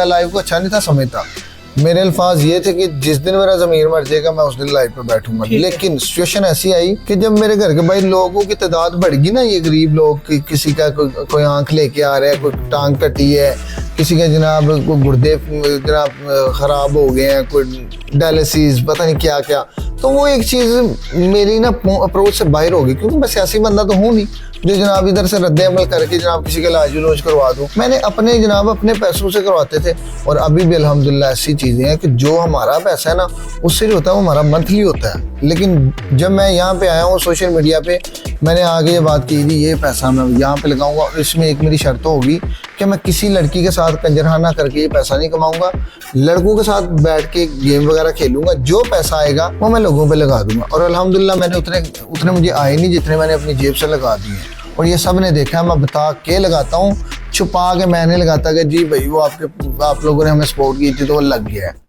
मैं लाइफ को अच्छा नहीं था समझता। मेरे अल्फाज ये थे कि जिस दिन मेरा ज़मीर मर जाएगा मैं उस दिन लाइफ पे बैठूंगा। लेकिन सिचुएशन ऐसी आई कि जब मेरे घर के भाई लोगों की तादाद बढ़ गई ना, ये गरीब लोग, किसी का कोई आंख लेके आ रहा है, कोई टांग कटी है, किसी का जनाब कोई गुर्दे जनाब ख़राब हो गए हैं, कोई डायलिसिस पता नहीं क्या क्या, तो वो एक चीज़ मेरी ना अप्रोच से बाहर हो गई, क्योंकि मैं सियासी बंदा तो हूँ नहीं जो जनाब इधर से रद्द अमल करके जनाब किसी का इलाज उलाज करवा दूँ। मैंने अपने जनाब अपने पैसों से करवाते थे, और अभी भी अल्हम्दुलिल्लाह ऐसी चीज़ें हैं कि जो हमारा पैसा है ना उससे जो होता है वो हमारा मंथली होता है। लेकिन जब मैं यहाँ पे आया हूँ सोशल मीडिया पे, मैंने आगे ये बात की थी, ये पैसा मैं यहाँ पे लगाऊंगा, इसमें एक मेरी शर्त होगी कि मैं किसी लड़की के साथ कंजरखाना करके ये पैसा नहीं कमाऊंगा, लड़कों के साथ बैठ के गेम वगैरह खेलूंगा, जो पैसा आएगा वो मैं लोगों पे लगा दूंगा। और अल्हम्दुलिल्लाह मैंने उतने मुझे आए नहीं जितने मैंने अपनी जेब से लगा दिए, और ये सब ने देखा। मैं बता के लगाता हूँ, छुपा के मैंने लगाता कि जी भाई वो आप लोगों ने हमें सपोर्ट की थी तो वो लग गया है।